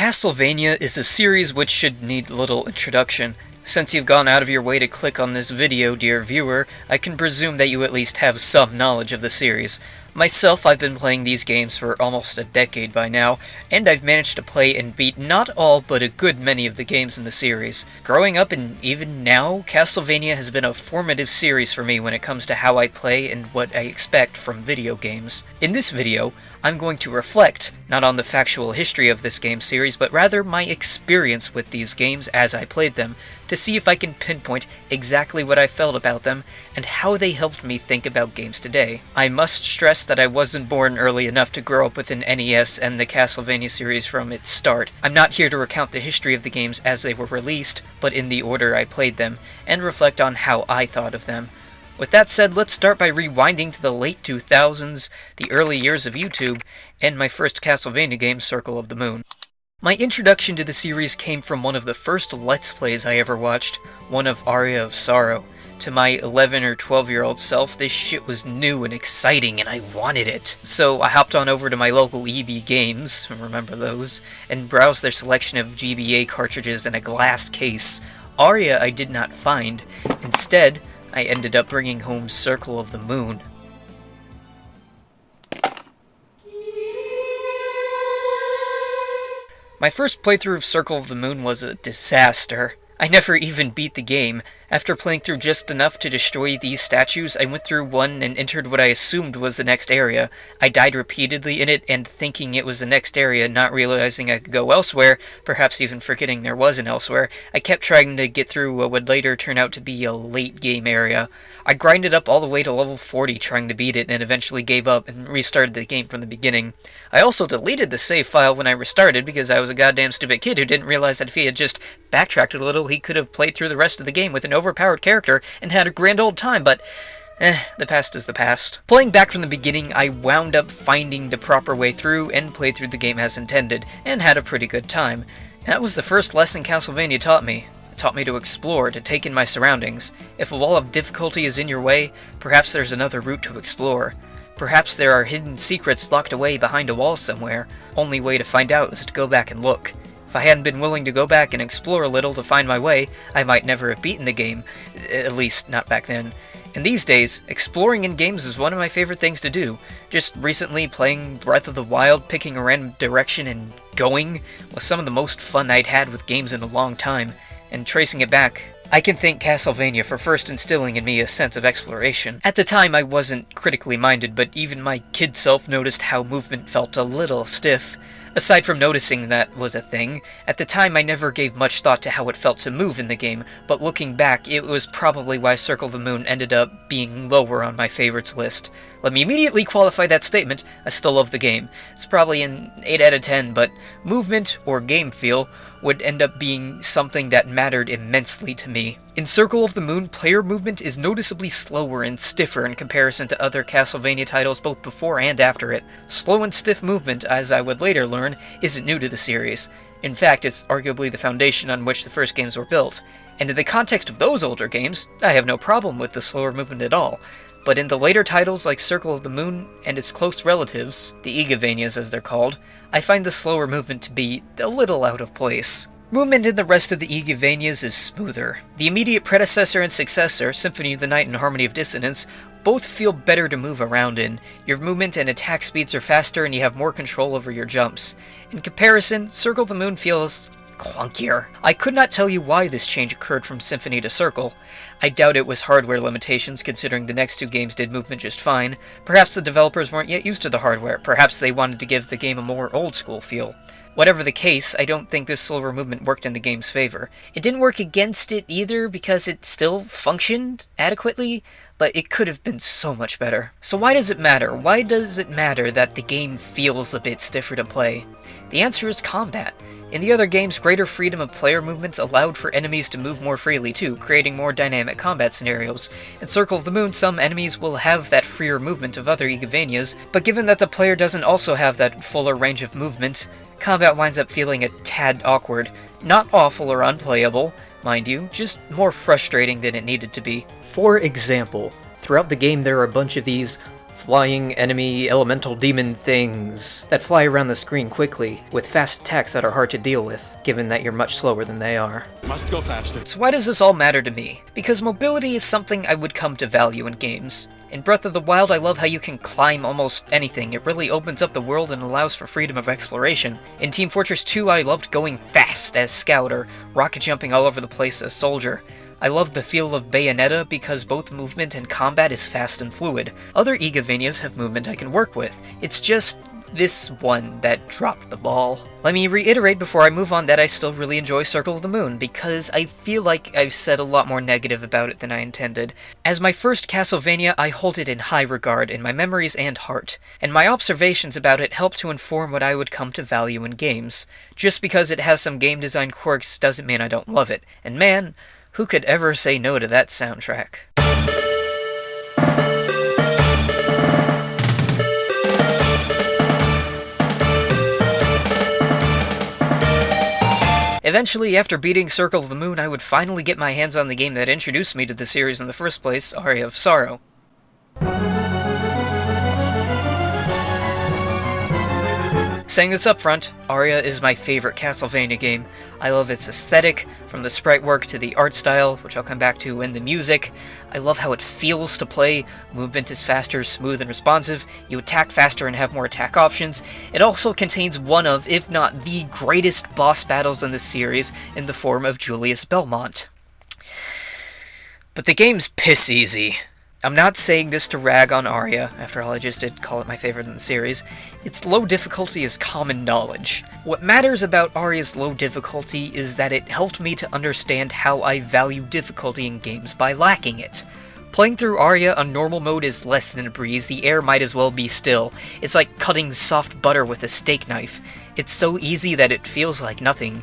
Castlevania is a series which should need little introduction. Since you've gone out of your way to click on this video, dear viewer, I can presume that you at least have some knowledge of the series. Myself, I've been playing these games for almost a decade by now, and I've managed to play and beat not all but a good many of the games in the series. Growing up and even now, Castlevania has been a formative series for me when it comes to how I play and what I expect from video games. In this video, I'm going to reflect, not on the factual history of this game series, but rather my experience with these games as I played them, to see if I can pinpoint exactly what I felt about them, and how they helped me think about games today. I must stress that I wasn't born early enough to grow up with an NES and the Castlevania series from its start. I'm not here to recount the history of the games as they were released, but in the order I played them, and reflect on how I thought of them. With that said, let's start by rewinding to the late 2000s, the early years of YouTube, and my first Castlevania game, Circle of the Moon. My introduction to the series came from one of the first Let's Plays I ever watched, one of Aria of Sorrow. To my 11 or 12-year-old self, this shit was new and exciting, and I wanted it. So I hopped on over to my local EB Games, remember those, and browsed their selection of GBA cartridges in a glass case. Aria I did not find. Instead, I ended up bringing home Circle of the Moon. My first playthrough of Circle of the Moon was a disaster. I never even beat the game. After playing through just enough to destroy these statues, I went through one and entered what I assumed was the next area. I died repeatedly in it, and thinking it was the next area, not realizing I could go elsewhere, perhaps even forgetting there was an elsewhere, I kept trying to get through what would later turn out to be a late game area. I grinded up all the way to level 40 trying to beat it, and eventually gave up and restarted the game from the beginning. I also deleted the save file when I restarted because I was a goddamn stupid kid who didn't realize that if he had just backtracked a little, he could have played through the rest of the game with an overpowered character and had a grand old time, but the past is the past. Playing back from the beginning, I wound up finding the proper way through and played through the game as intended, and had a pretty good time. That was the first lesson Castlevania taught me. It taught me to explore, to take in my surroundings. If a wall of difficulty is in your way, perhaps there's another route to explore. Perhaps there are hidden secrets locked away behind a wall somewhere. Only way to find out is to go back and look. If I hadn't been willing to go back and explore a little to find my way, I might never have beaten the game. At least, not back then. And these days, exploring in games is one of my favorite things to do. Just recently playing Breath of the Wild, picking a random direction and going was some of the most fun I'd had with games in a long time. And tracing it back, I can thank Castlevania for first instilling in me a sense of exploration. At the time, I wasn't critically minded, but even my kid self noticed how movement felt a little stiff. Aside from noticing that was a thing, at the time I never gave much thought to how it felt to move in the game, but looking back, it was probably why Circle of the Moon ended up being lower on my favorites list. Let me immediately qualify that statement, I still love the game. It's probably an 8 out of 10, but movement, or game feel, would end up being something that mattered immensely to me. In Circle of the Moon, player movement is noticeably slower and stiffer in comparison to other Castlevania titles both before and after it. Slow and stiff movement, as I would later learn, isn't new to the series. In fact, it's arguably the foundation on which the first games were built. And in the context of those older games, I have no problem with the slower movement at all. But in the later titles like Circle of the Moon and its close relatives, the Igavanias as they're called, I find the slower movement to be a little out of place. Movement in the rest of the Igavanias is smoother. The immediate predecessor and successor, Symphony of the Night and Harmony of Dissonance, both feel better to move around in. Your movement and attack speeds are faster and you have more control over your jumps. In comparison, Circle of the Moon feels clunkier. I could not tell you why this change occurred from Symphony to Circle. I doubt it was hardware limitations, considering the next two games did movement just fine. Perhaps the developers weren't yet used to the hardware. Perhaps they wanted to give the game a more old-school feel. Whatever the case, I don't think this slower movement worked in the game's favor. It didn't work against it either because it still functioned adequately, but it could have been so much better. So why does it matter? Why does it matter that the game feels a bit stiffer to play? The answer is combat. In the other games, greater freedom of player movements allowed for enemies to move more freely too, creating more dynamic combat scenarios. In Circle of the Moon, some enemies will have that freer movement of other Igavanias, but given that the player doesn't also have that fuller range of movement, combat winds up feeling a tad awkward. Not awful or unplayable, mind you, just more frustrating than it needed to be. For example, throughout the game there are a bunch of these flying enemy elemental demon things that fly around the screen quickly, with fast attacks that are hard to deal with, given that you're much slower than they are. Must go faster. So why does this all matter to me? Because mobility is something I would come to value in games. In Breath of the Wild, I love how you can climb almost anything. It really opens up the world and allows for freedom of exploration. In Team Fortress 2, I loved going fast as Scout or rocket jumping all over the place as Soldier. I love the feel of Bayonetta because both movement and combat is fast and fluid. Other Igavanias have movement I can work with. It's just this one that dropped the ball. Let me reiterate before I move on that I still really enjoy Circle of the Moon, because I feel like I've said a lot more negative about it than I intended. As my first Castlevania, I hold it in high regard in my memories and heart, and my observations about it help to inform what I would come to value in games. Just because it has some game design quirks doesn't mean I don't love it, and man, who could ever say no to that soundtrack? Eventually, after beating Circle of the Moon, I would finally get my hands on the game that introduced me to the series in the first place, Aria of Sorrow. Saying this up front, Aria is my favorite Castlevania game. I love its aesthetic, from the sprite work to the art style, which I'll come back to, and the music. I love how it feels to play. Movement is faster, smooth, and responsive. You attack faster and have more attack options. It also contains one of, if not the greatest boss battles in the series, in the form of Julius Belmont. But the game's piss easy. I'm not saying this to rag on Aria, after all I just did call it my favorite in the series. Its low difficulty is common knowledge. What matters about Aria's low difficulty is that it helped me to understand how I value difficulty in games by lacking it. Playing through Aria on normal mode is less than a breeze, the air might as well be still. It's like cutting soft butter with a steak knife. It's so easy that it feels like nothing.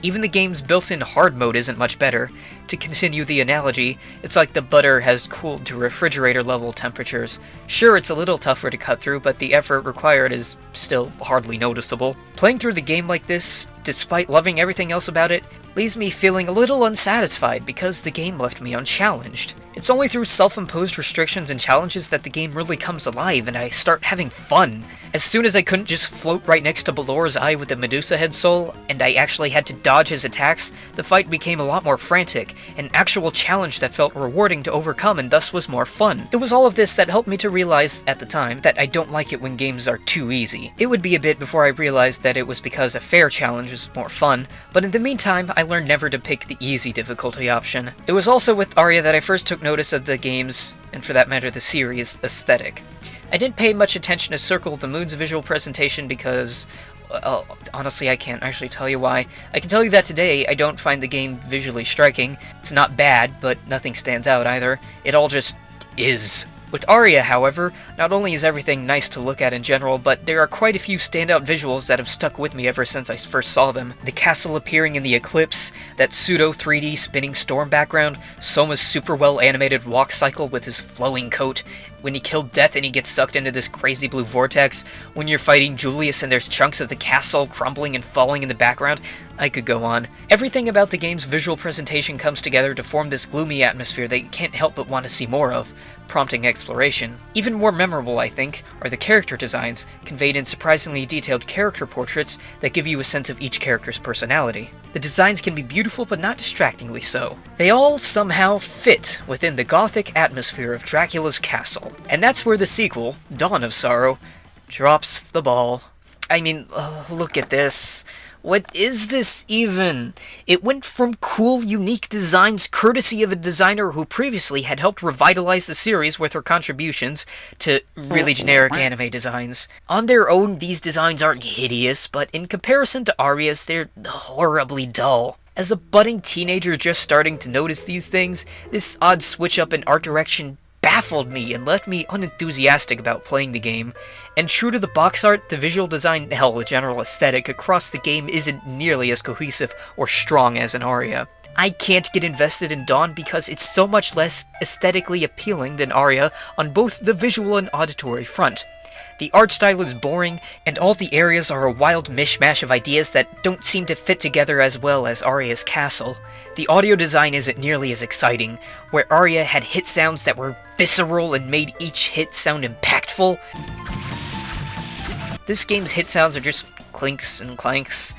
Even the game's built-in hard mode isn't much better. To continue the analogy, it's like the butter has cooled to refrigerator-level temperatures. Sure, it's a little tougher to cut through, but the effort required is still hardly noticeable. Playing through the game like this, despite loving everything else about it, leaves me feeling a little unsatisfied because the game left me unchallenged. It's only through self-imposed restrictions and challenges that the game really comes alive and I start having fun. As soon as I couldn't just float right next to Balor's eye with the Medusa head soul, and I actually had to dodge his attacks, the fight became a lot more frantic, an actual challenge that felt rewarding to overcome and thus was more fun. It was all of this that helped me to realize, at the time, that I don't like it when games are too easy. It would be a bit before I realized that it was because a fair challenge was more fun, but in the meantime, I learned never to pick the easy difficulty option. It was also with Aria that I first took notice of the game's, and for that matter the series', aesthetic. I didn't pay much attention to Circle of the Moon's visual presentation because, well, honestly I can't actually tell you why. I can tell you that today I don't find the game visually striking. It's not bad, but nothing stands out either. It all just is. With Aria, however, not only is everything nice to look at in general, but there are quite a few standout visuals that have stuck with me ever since I first saw them. The castle appearing in the eclipse, that pseudo 3D spinning storm background, Soma's super well animated walk cycle with his flowing coat, when he killed Death and he gets sucked into this crazy blue vortex, when you're fighting Julius and there's chunks of the castle crumbling and falling in the background. I could go on. Everything about the game's visual presentation comes together to form this gloomy atmosphere that you can't help but want to see more of, prompting exploration. Even more memorable, I think, are the character designs, conveyed in surprisingly detailed character portraits that give you a sense of each character's personality. The designs can be beautiful but not distractingly so. They all somehow fit within the gothic atmosphere of Dracula's castle. And that's where the sequel, Dawn of Sorrow, drops the ball. I mean, look at this. What is this even? It went from cool, unique designs courtesy of a designer who previously had helped revitalize the series with her contributions, to really generic anime designs. On their own, these designs aren't hideous, but in comparison to Aria's, they're horribly dull. As a budding teenager just starting to notice these things, this odd switch up in art direction baffled me and left me unenthusiastic about playing the game. And true to the box art, the visual design, hell, the general aesthetic across the game isn't nearly as cohesive or strong as in Aria. I can't get invested in Dawn because it's so much less aesthetically appealing than Aria on both the visual and auditory front. The art style is boring, and all the areas are a wild mishmash of ideas that don't seem to fit together as well as Aria's castle. The audio design isn't nearly as exciting, where Aria had hit sounds that were visceral and made each hit sound impactful. This game's hit sounds are just clinks and clanks.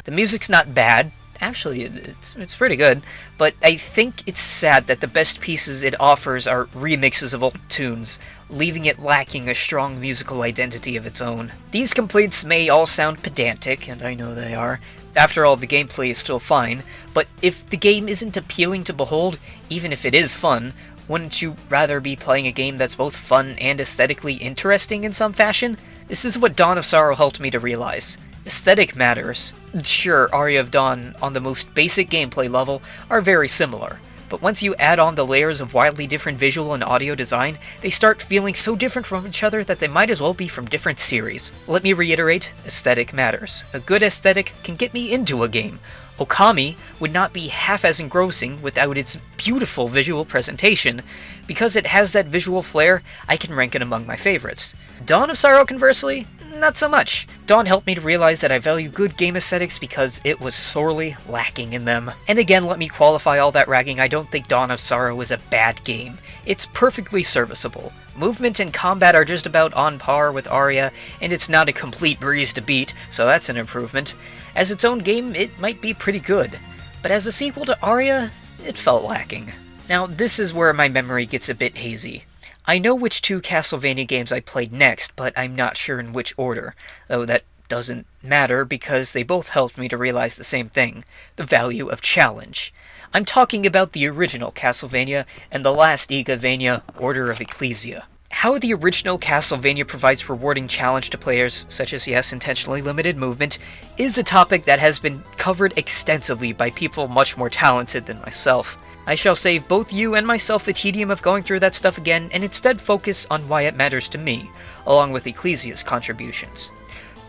The music's not bad. Actually, it's pretty good, but I think it's sad that the best pieces it offers are remixes of old tunes, leaving it lacking a strong musical identity of its own. These complaints may all sound pedantic, and I know they are. After all, the gameplay is still fine, but if the game isn't appealing to behold, even if it is fun, wouldn't you rather be playing a game that's both fun and aesthetically interesting in some fashion? This is what Dawn of Sorrow helped me to realize. Aesthetic matters. Sure, Aria of Dawn, on the most basic gameplay level, are very similar, but once you add on the layers of wildly different visual and audio design, they start feeling so different from each other that they might as well be from different series. Let me reiterate, aesthetic matters. A good aesthetic can get me into a game. Okami would not be half as engrossing without its beautiful visual presentation. Because it has that visual flair, I can rank it among my favorites. Dawn of Sorrow, conversely, not so much. Dawn helped me to realize that I value good game aesthetics because it was sorely lacking in them. And again, let me qualify all that ragging, I don't think Dawn of Sorrow is a bad game. It's perfectly serviceable. Movement and combat are just about on par with Aria, and it's not a complete breeze to beat, so that's an improvement. As its own game, it might be pretty good, but as a sequel to Aria, it felt lacking. Now, this is where my memory gets a bit hazy. I know which two Castlevania games I played next, but I'm not sure in which order, though that doesn't matter because they both helped me to realize the same thing, the value of challenge. I'm talking about the original Castlevania and the last Igavania, Order of Ecclesia. How the original Castlevania provides rewarding challenge to players, such as, yes, intentionally limited movement, is a topic that has been covered extensively by people much more talented than myself. I shall save both you and myself the tedium of going through that stuff again, and instead focus on why it matters to me, along with Ecclesia's contributions.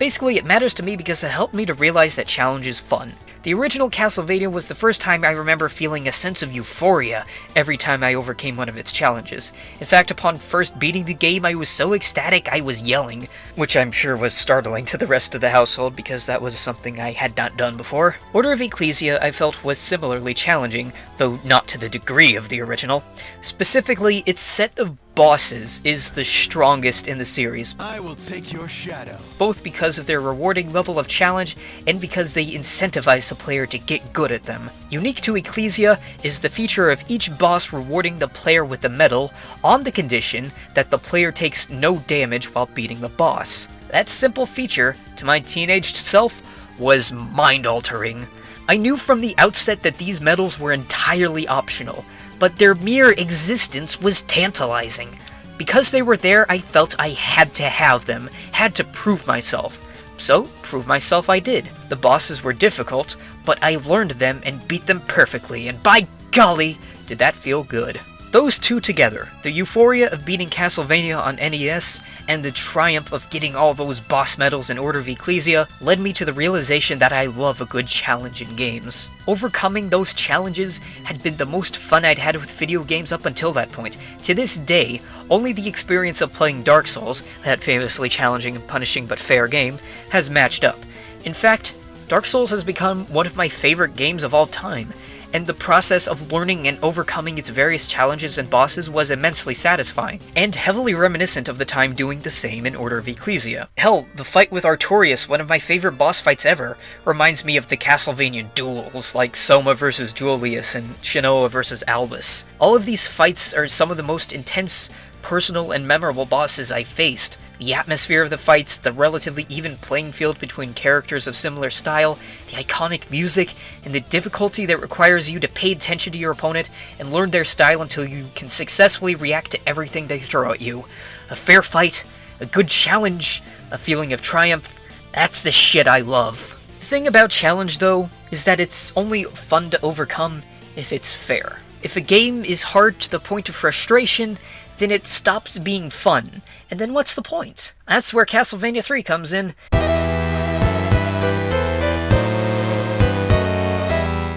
Basically, it matters to me because it helped me to realize that challenge is fun. The original Castlevania was the first time I remember feeling a sense of euphoria every time I overcame one of its challenges. In fact, upon first beating the game, I was so ecstatic I was yelling, which I'm sure was startling to the rest of the household because that was something I had not done before. Order of Ecclesia I felt was similarly challenging, though not to the degree of the original. Specifically, its set of bosses is the strongest in the series. I will take your shadow. Both because of their rewarding level of challenge and because they incentivize the player to get good at them. Unique to Ecclesia is the feature of each boss rewarding the player with a medal on the condition that the player takes no damage while beating the boss. That simple feature, to my teenaged self, was mind-altering. I knew from the outset that these medals were entirely optional, but their mere existence was tantalizing. Because they were there, I felt I had to have them, had to prove myself. So, prove myself I did. The bosses were difficult, but I learned them and beat them perfectly, and by golly, did that feel good. Those two together, the euphoria of beating Castlevania on NES, and the triumph of getting all those boss medals in Order of Ecclesia, led me to the realization that I love a good challenge in games. Overcoming those challenges had been the most fun I'd had with video games up until that point. To this day, only the experience of playing Dark Souls, that famously challenging and punishing but fair game, has matched up. In fact, Dark Souls has become one of my favorite games of all time, and the process of learning and overcoming its various challenges and bosses was immensely satisfying, and heavily reminiscent of the time doing the same in Order of Ecclesia. Hell, the fight with Artorias, one of my favorite boss fights ever, reminds me of the Castlevania duels, like Soma vs. Julius and Shinoa vs. Albus. All of these fights are some of the most intense, personal, and memorable bosses I faced. The atmosphere of the fights, the relatively even playing field between characters of similar style, the iconic music, and the difficulty that requires you to pay attention to your opponent and learn their style until you can successfully react to everything they throw at you. A fair fight, a good challenge, a feeling of triumph, that's the shit I love. The thing about challenge, though, is that it's only fun to overcome if it's fair. If a game is hard to the point of frustration, then it stops being fun, and then what's the point? That's where Castlevania III comes in.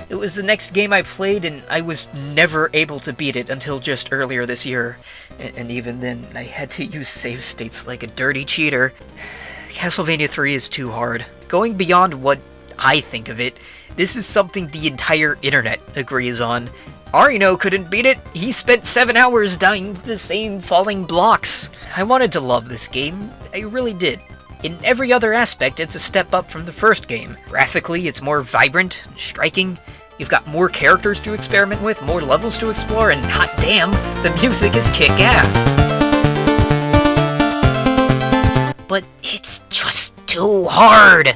It was the next game I played, and I was never able to beat it until just earlier this year. And even then, I had to use save states like a dirty cheater. Castlevania III is too hard. Going beyond what I think of it, this is something the entire internet agrees on. Arino couldn't beat it. He spent 7 hours dying to the same falling blocks. I wanted to love this game. I really did. In every other aspect, it's a step up from the first game. Graphically, it's more vibrant, striking. You've got more characters to experiment with, more levels to explore, and hot damn, the music is kick-ass. But it's just too hard.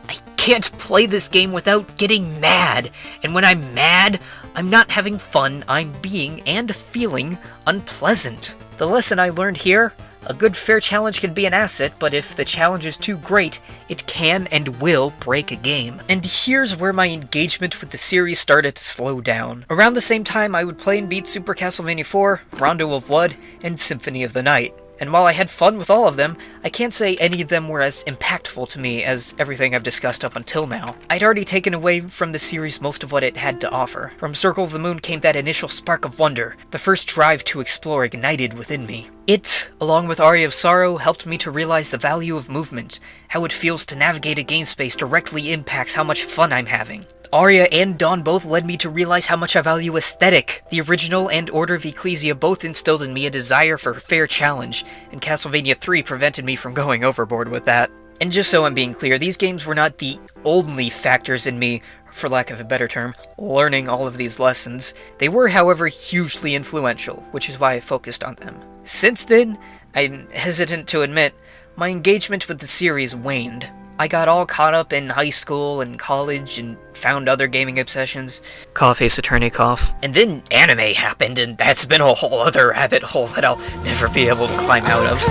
I can't play this game without getting mad. And when I'm mad, I'm not having fun, I'm being and feeling unpleasant. The lesson I learned here: a good fair challenge can be an asset, but if the challenge is too great, it can and will break a game. And here's where my engagement with the series started to slow down. Around the same time, I would play and beat Super Castlevania IV, Rondo of Blood, and Symphony of the Night. And while I had fun with all of them, I can't say any of them were as impactful to me as everything I've discussed up until now. I'd already taken away from the series most of what it had to offer. From Circle of the Moon came that initial spark of wonder, the first drive to explore ignited within me. It, along with Aria of Sorrow, helped me to realize the value of movement. How it feels to navigate a game space directly impacts how much fun I'm having. Aria and Dawn both led me to realize how much I value aesthetic. The original and Order of Ecclesia both instilled in me a desire for a fair challenge, and Castlevania III prevented me from going overboard with that. And just so I'm being clear, these games were not the only factors in me, for lack of a better term, learning all of these lessons. They were, however, hugely influential, which is why I focused on them. Since then, I'm hesitant to admit, my engagement with the series waned. I got all caught up in high school and college and found other gaming obsessions. Cough, Ace Attorney, cough. And then anime happened, and that's been a whole other rabbit hole that I'll never be able to climb out of.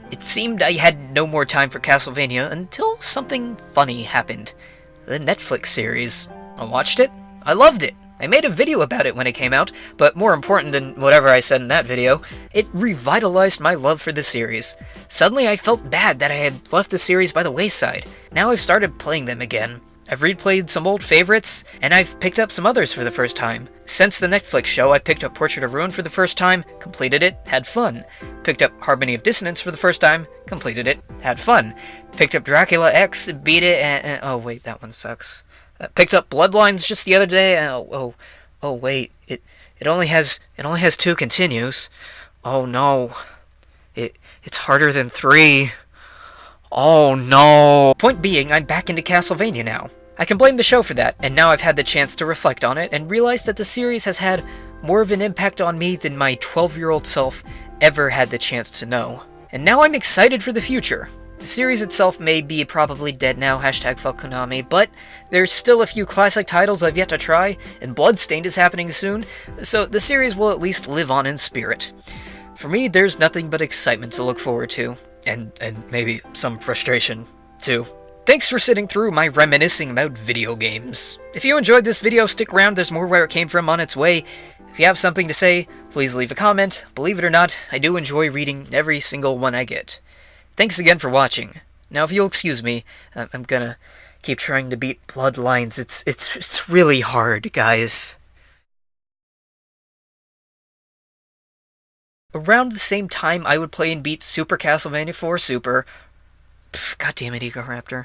It seemed I had no more time for Castlevania until something funny happened. The Netflix series. I watched it. I loved it. I made a video about it when it came out, but more important than whatever I said in that video, it revitalized my love for the series. Suddenly I felt bad that I had left the series by the wayside. Now I've started playing them again. I've replayed some old favorites, and I've picked up some others for the first time. Since the Netflix show, I picked up Portrait of Ruin for the first time, completed it, had fun. Picked up Harmony of Dissonance for the first time, completed it, had fun. Picked up Dracula X, beat it, and oh wait, that one sucks. Picked up Bloodlines just the other day. Oh wait, it only has 2 continues. Oh no, it's harder than 3. Oh no. Point being, I'm back into Castlevania now. I can blame the show for that, and now I've had the chance to reflect on it and realize that the series has had more of an impact on me than my 12-year-old self ever had the chance to know. And now I'm excited for the future. The series itself may be probably dead now, #fuck Konami, but there's still a few classic titles I've yet to try, and Bloodstained is happening soon, so the series will at least live on in spirit. For me, there's nothing but excitement to look forward to, and maybe some frustration, too. Thanks for sitting through my reminiscing about video games. If you enjoyed this video, stick around, there's more Where It Came From on its way. If you have something to say, please leave a comment. Believe it or not, I do enjoy reading every single one I get. Thanks again for watching. Now, if you'll excuse me, I'm gonna keep trying to beat Bloodlines. It's really hard, guys. Around the same time, I would play and beat Super Castlevania IV Super. God damn it, Ego Raptor.